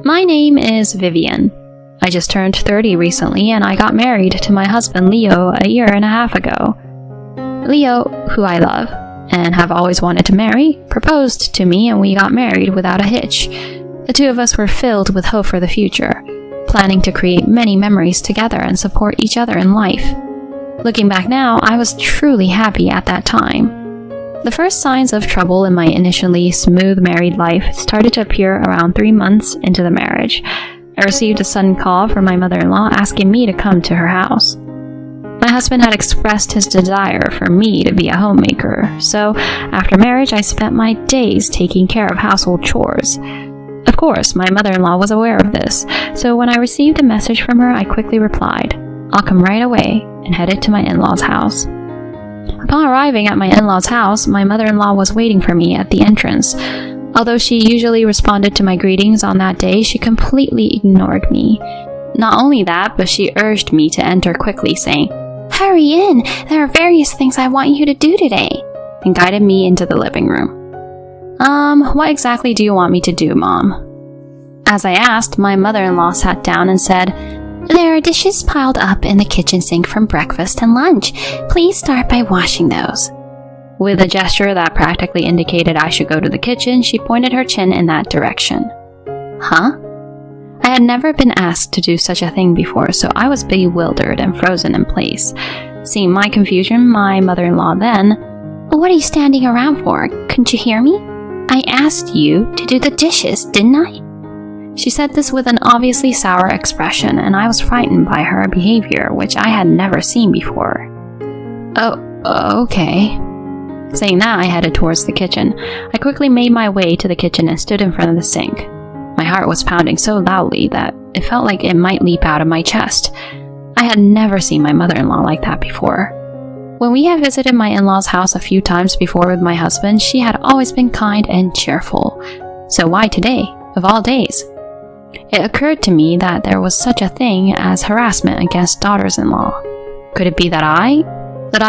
My name is Vivian. I just turned 30 recently and I got married to my husband Leo a year and a half ago. Leo, who I love and have always wanted to marry, proposed to me and we got married without a hitch. The two of us were filled with hope for the future, planning to create many memories together and support each other in life. Looking back now, I was truly happy at that time. The first signs of trouble in my initially smooth married life started to appear around 3 months into the marriage. I received a sudden call from my mother-in-law asking me to come to her house. My husband had expressed his desire for me to be a homemaker, so after marriage I spent my days taking care of household chores. Of course, my mother-in-law was aware of this, so when I received a message from her, I quickly replied, "I'll come right away," and headed to my in-laws' house. Upon arriving at my in-laws' house, my mother-in-law was waiting for me at the entrance. Although she usually responded to my greetings on that day, she completely ignored me. Not only that, but she urged me to enter quickly, saying, "Hurry in, there are various things I want you to do today," and guided me into the living room. What exactly do you want me to do, Mom?" As I asked, my mother-in-law sat down and said, "There are dishes piled up in the kitchen sink from breakfast and lunch. Please start by washing those." With a gesture that practically indicated I should go to the kitchen, she pointed her chin in that direction. Huh? I had never been asked to do such a thing before, so I was bewildered and frozen in place. Seeing my confusion, my mother-in-law then, "What are you standing around for? Couldn't you hear me? I asked you to do the dishes, didn't I?" She said this with an obviously sour expression, and I was frightened by her behavior, which I had never seen before. "Oh, okay." Saying that, I headed towards the kitchen. I quickly made my way to the kitchen and stood in front of the sink. My heart was pounding so loudly that it felt like it might leap out of my chest. I had never seen my mother-in-law like that before. When we had visited my in-laws' house a few times before with my husband, she had always been kind and cheerful. So why today, of all days? It occurred to me that there was such a thing as harassment against daughters-in-law. Could it be that I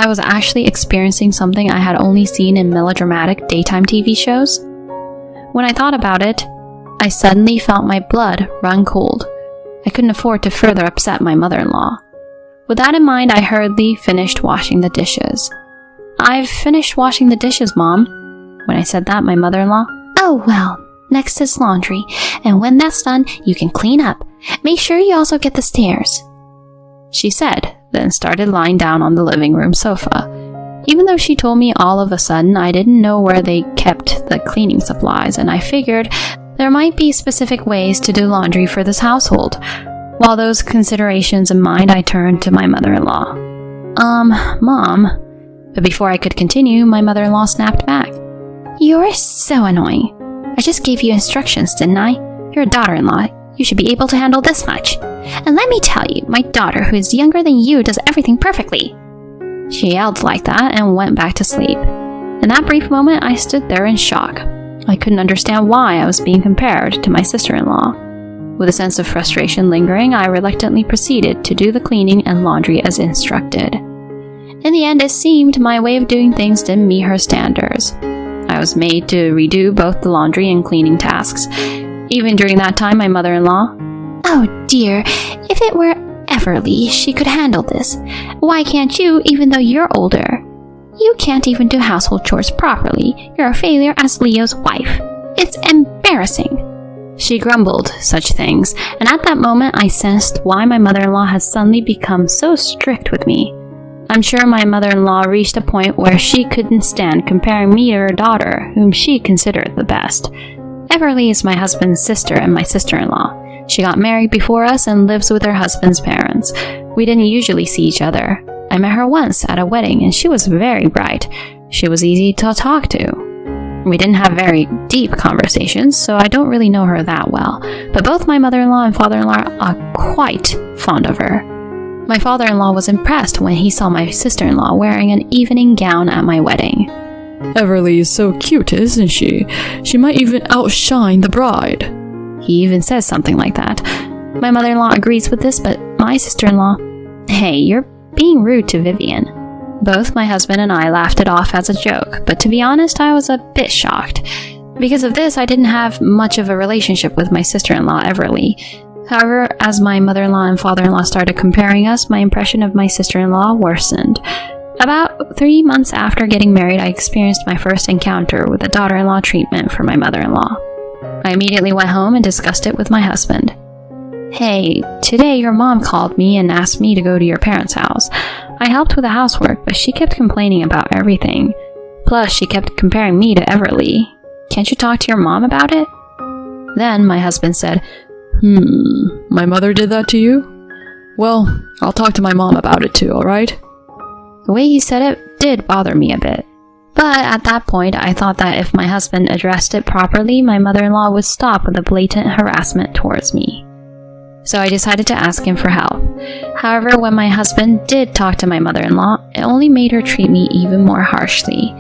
was actually experiencing something I had only seen in melodramatic daytime TV shows? When I thought about it, I suddenly felt my blood run cold. I couldn't afford to further upset my mother-in-law. With that in mind, I hurriedly finished washing the dishes. "I've finished washing the dishes, Mom." When I said that, my mother-in-law, "Oh well, next is laundry, and when that's done, you can clean up. Make sure you also get the stairs," she said, then started lying down on the living room sofa. Even though she told me all of a sudden, I didn't know where they kept the cleaning supplies, and I figured there might be specific ways to do laundry for this household. While those considerations in mind, I turned to my mother-in-law. Mom. But before I could continue, my mother-in-law snapped back. "You're so annoying. I just gave you instructions, didn't I? You're a daughter-in-law. You should be able to handle this much. And let me tell you, my daughter, who is younger than you, does everything perfectly." She yelled like that and went back to sleep. In that brief moment, I stood there in shock. I couldn't understand why I was being compared to my sister-in-law. With a sense of frustration lingering, I reluctantly proceeded to do the cleaning and laundry as instructed. In the end, it seemed my way of doing things didn't meet her standards. I was made to redo both the laundry and cleaning tasks. Even during that time, my mother-in-law, "Oh dear, if it were Everly, she could handle this. Why can't you, even though you're older? You can't even do household chores properly. You're a failure as Leo's wife. It's embarrassing." She grumbled such things, and at that moment I sensed why my mother-in-law had suddenly become so strict with me. I'm sure my mother-in-law reached a point where she couldn't stand comparing me to her daughter, whom she considered the best. Everly is my husband's sister and my sister-in-law. She got married before us and lives with her husband's parents. We didn't usually see each other. I met her once at a wedding and she was very bright. She was easy to talk to. We didn't have very deep conversations, so I don't really know her that well, but both my mother-in-law and father-in-law are quite fond of her. My father-in-law was impressed when he saw my sister-in-law wearing an evening gown at my wedding. "Everly is so cute, isn't she? She might even outshine the bride." He even says something like that. My mother-in-law agrees with this, but my sister-in-law, "Hey, you're being rude to Vivian." Both my husband and I laughed it off as a joke, but to be honest, I was a bit shocked. Because of this, I didn't have much of a relationship with my sister-in-law, Everly. However, as my mother-in-law and father-in-law started comparing us, my impression of my sister-in-law worsened. About 3 months after getting married, I experienced my first encounter with the daughter-in-law treatment for my mother-in-law. I immediately went home and discussed it with my husband. "Hey, today your mom called me and asked me to go to your parents' house. I helped with the housework, but she kept complaining about everything. Plus, she kept comparing me to Everly. Can't you talk to your mom about it?" Then my husband said, My mother did that to you? Well, I'll talk to my mom about it too, alright? The way he said it did bother me a bit. But at that point, I thought that if my husband addressed it properly, my mother-in-law would stop with the blatant harassment towards me. So I decided to ask him for help. However, when my husband did talk to my mother-in-law, it only made her treat me even more harshly.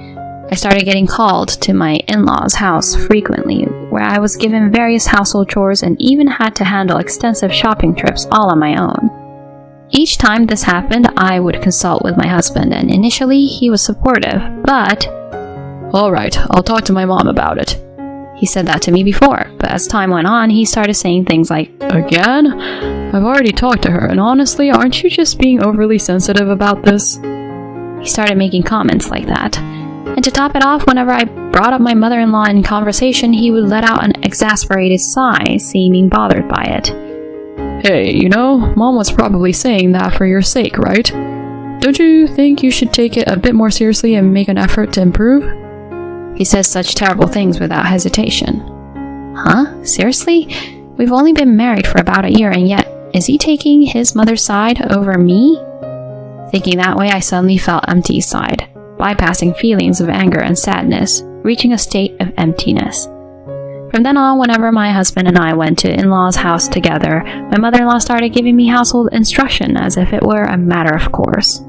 I started getting called to my in-laws' house frequently, where I was given various household chores and even had to handle extensive shopping trips all on my own. Each time this happened, I would consult with my husband, and initially he was supportive, but Alright, I'll talk to my mom about it. He said that to me before, but as time went on, he started saying things like, Again? I've already talked to her, and honestly, aren't you just being overly sensitive about this? He started making comments like that. And to top it off, whenever I brought up my mother-in-law in conversation, he would let out an exasperated sigh, seeming bothered by it. Hey, Mom was probably saying that for your sake, right? Don't you think you should take it a bit more seriously and make an effort to improve? He says such terrible things without hesitation. Huh? Seriously? We've only been married for about a year, and yet, is he taking his mother's side over me? Thinking that way, I suddenly felt empty inside, bypassing feelings of anger and sadness, reaching a state of emptiness. From then on, whenever my husband and I went to in-laws' house together, my mother-in-law started giving me household instruction as if it were a matter of course.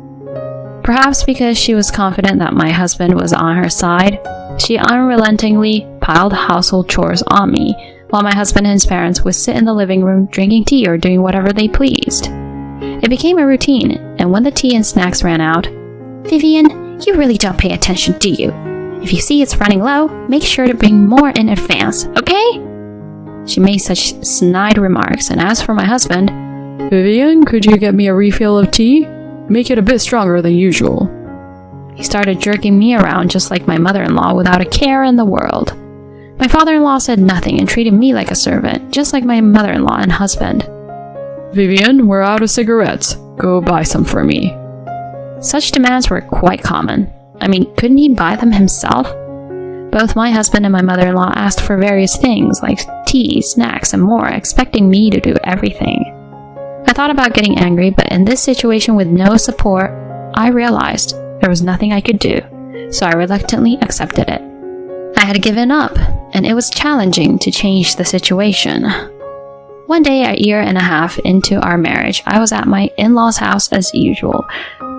Perhaps because she was confident that my husband was on her side, she unrelentingly piled household chores on me, while my husband and his parents would sit in the living room drinking tea or doing whatever they pleased. It became a routine, and when the tea and snacks ran out, "Vivian, you really don't pay attention, do you? If you see it's running low, make sure to bring more in advance, okay?" She made such snide remarks, and as for my husband, Vivian, could you get me a refill of tea? Make it a bit stronger than usual. He started jerking me around just like my mother-in-law without a care in the world. My father-in-law said nothing and treated me like a servant, just like my mother-in-law and husband. Vivian, we're out of cigarettes. Go buy some for me. Such demands were quite common. I mean, couldn't he buy them himself? Both my husband and my mother-in-law asked for various things like tea, snacks, and more, expecting me to do everything. I thought about getting angry, but in this situation with no support, I realized there was nothing I could do, so I reluctantly accepted it. I had given up, and it was challenging to change the situation. One day, a year and a half into our marriage, I was at my in-laws' house as usual.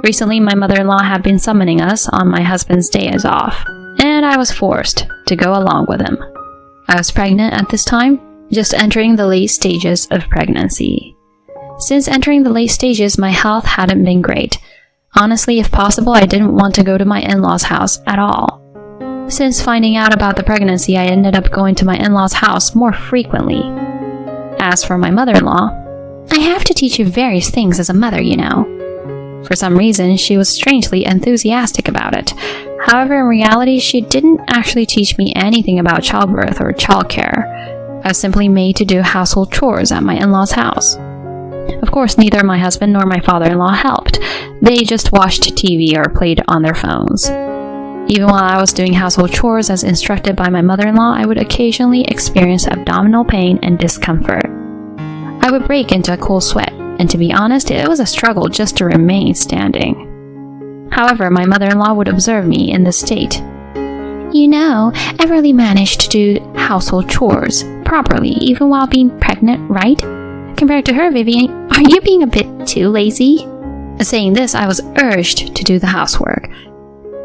Recently, my mother-in-law had been summoning us on my husband's days off, and I was forced to go along with him. I was pregnant at this time, just entering the late stages of pregnancy. Since entering the late stages, my health hadn't been great. Honestly, if possible, I didn't want to go to my in-laws' house at all. Since finding out about the pregnancy, I ended up going to my in-laws' house more frequently. As for my mother-in-law, I have to teach you various things as a mother, For some reason, she was strangely enthusiastic about it. However, in reality, she didn't actually teach me anything about childbirth or childcare. I was simply made to do household chores at my in-laws' house. Of course, neither my husband nor my father-in-law helped. They just watched TV or played on their phones. Even while I was doing household chores as instructed by my mother-in-law, I would occasionally experience abdominal pain and discomfort. I would break into a cold sweat, and to be honest, it was a struggle just to remain standing. However, my mother-in-law would observe me in this state. Everly managed to do household chores properly even while being pregnant, right? Compared to her, Vivian, aren't you being a bit too lazy? Saying this, I was urged to do the housework.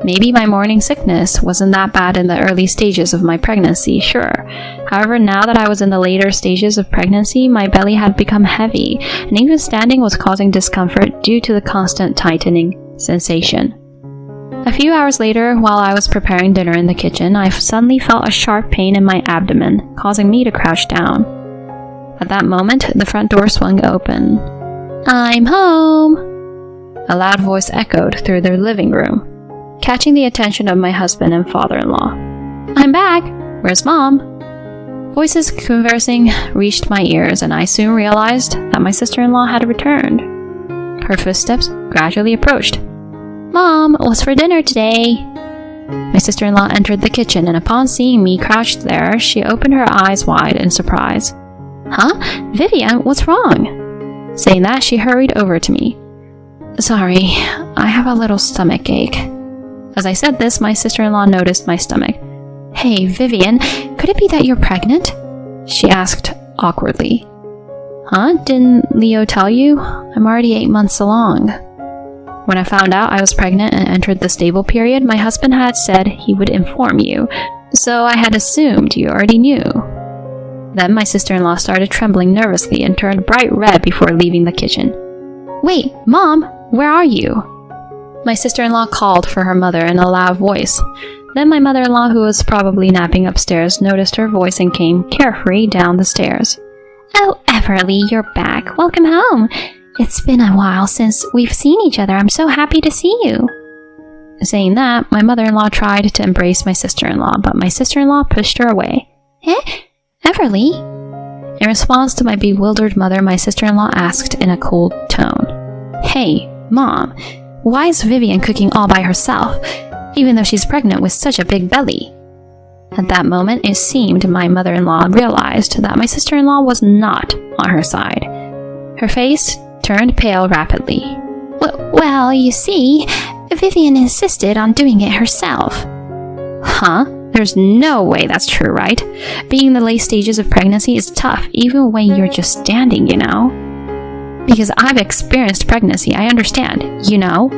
Maybe my morning sickness wasn't that bad in the early stages of my pregnancy, sure. However, now that I was in the later stages of pregnancy, my belly had become heavy, and even standing was causing discomfort due to the constant tightening sensation. A few hours later, while I was preparing dinner in the kitchen, I suddenly felt a sharp pain in my abdomen, causing me to crouch down. At that moment, the front door swung open. "I'm home!" A loud voice echoed through the living room, catching the attention of my husband and father-in-law. "I'm back! Where's Mom?" Voices conversing reached my ears, and I soon realized that my sister-in-law had returned. Her footsteps gradually approached. "Mom, what's for dinner today?" My sister-in-law entered the kitchen, and upon seeing me crouched there, she opened her eyes wide in surprise. "Huh? Vivian, what's wrong?" Saying that, she hurried over to me. "Sorry, I have a little stomach ache." As I said this, my sister-in-law noticed my stomach. "Hey, Vivian, could it be that you're pregnant?" she asked awkwardly. "Huh? Didn't Leo tell you? I'm already 8 months along." When I found out I was pregnant and entered the stable period, my husband had said he would inform you, so I had assumed you already knew. Then my sister-in-law started trembling nervously and turned bright red before leaving the kitchen. "Wait, Mom, where are you?" My sister-in-law called for her mother in a loud voice. Then my mother-in-law, who was probably napping upstairs, noticed her voice and came carefree down the stairs. "Oh, Everly, you're back. Welcome home. It's been a while since we've seen each other. I'm so happy to see you." Saying that, my mother-in-law tried to embrace my sister-in-law, but my sister-in-law pushed her away. "Eh? Everly?" In response to my bewildered mother, my sister-in-law asked in a cold tone, "Hey, Mom, why is Vivian cooking all by herself, even though she's pregnant with such a big belly?" At that moment, it seemed my mother-in-law realized that my sister-in-law was not on her side. Her face turned pale rapidly. Well, you see, Vivian insisted on doing it herself." "Huh? There's no way that's true, right? Being in the late stages of pregnancy is tough, even when you're just standing, you know?" "Because I've experienced pregnancy, I understand, you know?"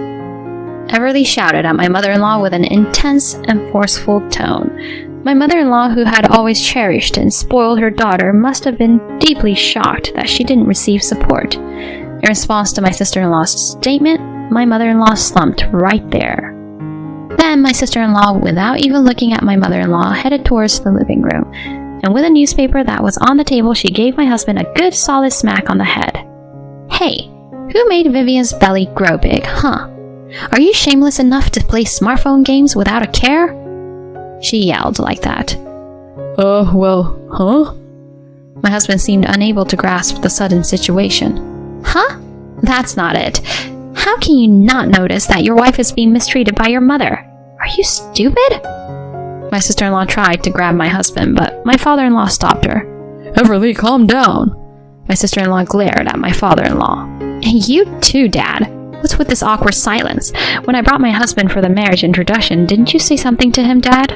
Everly shouted at my mother-in-law with an intense and forceful tone. My mother-in-law, who had always cherished and spoiled her daughter, must have been deeply shocked that she didn't receive support. In response to my sister-in-law's statement, my mother-in-law slumped right there. Then my sister-in-law, without even looking at my mother-in-law, headed towards the living room, and with a newspaper that was on the table, she gave my husband a good solid smack on the head. "Hey, who made Vivian's belly grow big, huh? Are you shameless enough to play smartphone games without a care?" She yelled like that. Well, huh? My husband seemed unable to grasp the sudden situation. "Huh? That's not it. How can you not notice that your wife is being mistreated by your mother? Are you stupid?" My sister-in-law tried to grab my husband, but my father-in-law stopped her. "Everly, calm down." My sister-in-law glared at my father-in-law. "And you too, Dad. What's with this awkward silence? When I brought my husband for the marriage introduction, didn't you say something to him, Dad?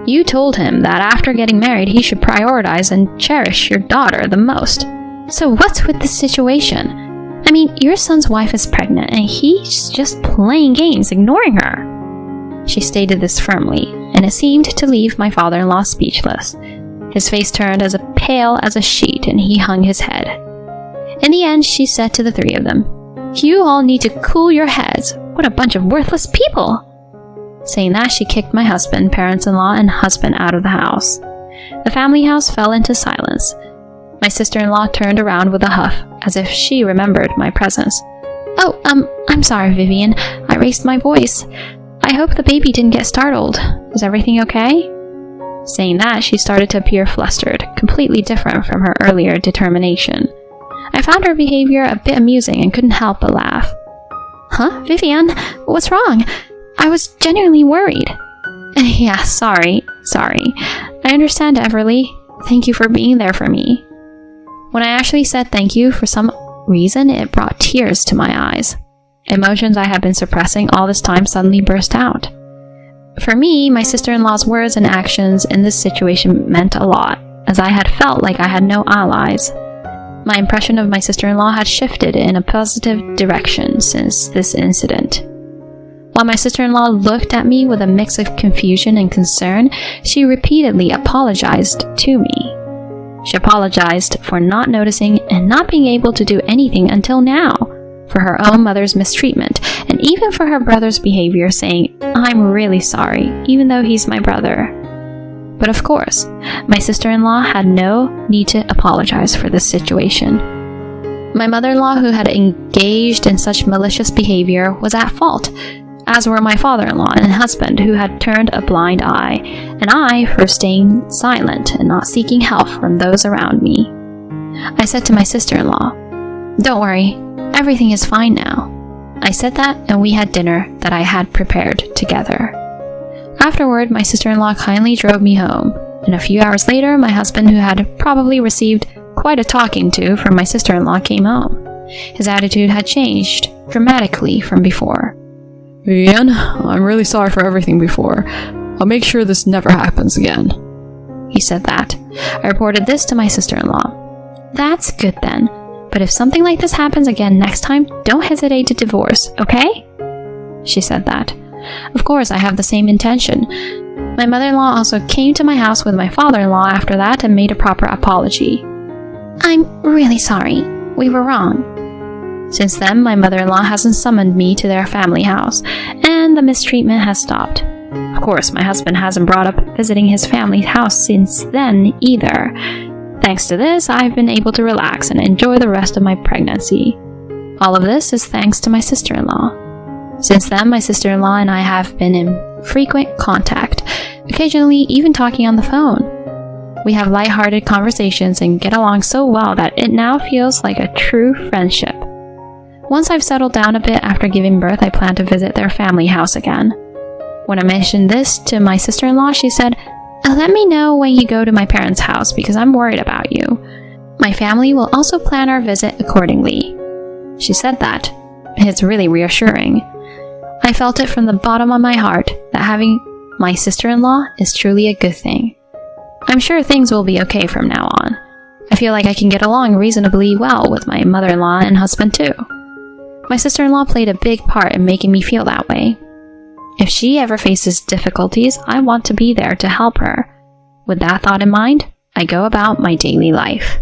You told him that after getting married, he should prioritize and cherish your daughter the most. So what's with this situation? I mean, your son's wife is pregnant, and he's just playing games, ignoring her." She stated this firmly, and it seemed to leave my father-in-law speechless. His face turned as pale as a sheet, and he hung his head. In the end, she said to the three of them, "You all need to cool your heads. What a bunch of worthless people!" Saying that, she kicked my husband, parents-in-law, and husband out of the house. The family house fell into silence. My sister-in-law turned around with a huff, as if she remembered my presence. "Oh, I'm sorry, Vivian. I raised my voice. I hope the baby didn't get startled. Is everything okay?" Saying that, she started to appear flustered, completely different from her earlier determination. I found her behavior a bit amusing and couldn't help but laugh. "Huh, Vivian? What's wrong? I was genuinely worried." "Yeah, sorry. I understand, Everly. Thank you for being there for me." When I actually said thank you, for some reason, it brought tears to my eyes. Emotions I had been suppressing all this time suddenly burst out. For me, my sister-in-law's words and actions in this situation meant a lot, as I had felt like I had no allies. My impression of my sister-in-law had shifted in a positive direction since this incident. While my sister-in-law looked at me with a mix of confusion and concern, she repeatedly apologized to me. She apologized for not noticing and not being able to do anything until now, for her own mother's mistreatment, and even for her brother's behavior, saying, "I'm really sorry, even though he's my brother." But of course, my sister-in-law had no need to apologize for this situation. My mother-in-law, who had engaged in such malicious behavior, was at fault, as were my father-in-law and husband, who had turned a blind eye, and I for staying silent and not seeking help from those around me. I said to my sister-in-law, "Don't worry, everything is fine now." I said that, and we had dinner that I had prepared together. Afterward, my sister-in-law kindly drove me home, and a few hours later, my husband, who had probably received quite a talking to from my sister-in-law, came home. His attitude had changed dramatically from before. "Vivian, I'm really sorry for everything before. I'll make sure this never happens again." He said that. I reported this to my sister-in-law. "That's good then. But if something like this happens again next time, don't hesitate to divorce, okay?" She said that. Of course, I have the same intention. My mother-in-law also came to my house with my father-in-law after that and made a proper apology. "I'm really sorry. We were wrong." Since then, my mother-in-law hasn't summoned me to their family house, and the mistreatment has stopped. Of course, my husband hasn't brought up visiting his family's house since then either. Thanks to this, I've been able to relax and enjoy the rest of my pregnancy. All of this is thanks to my sister-in-law. Since then, my sister-in-law and I have been in frequent contact, occasionally even talking on the phone. We have light-hearted conversations and get along so well that it now feels like a true friendship. Once I've settled down a bit after giving birth, I plan to visit their family house again. When I mentioned this to my sister-in-law, she said, "Let me know when you go to my parents' house because I'm worried about you. My family will also plan our visit accordingly." She said that. It's really reassuring. I felt it from the bottom of my heart that having my sister-in-law is truly a good thing. I'm sure things will be okay from now on. I feel like I can get along reasonably well with my mother-in-law and husband too. My sister-in-law played a big part in making me feel that way. If she ever faces difficulties, I want to be there to help her. With that thought in mind, I go about my daily life.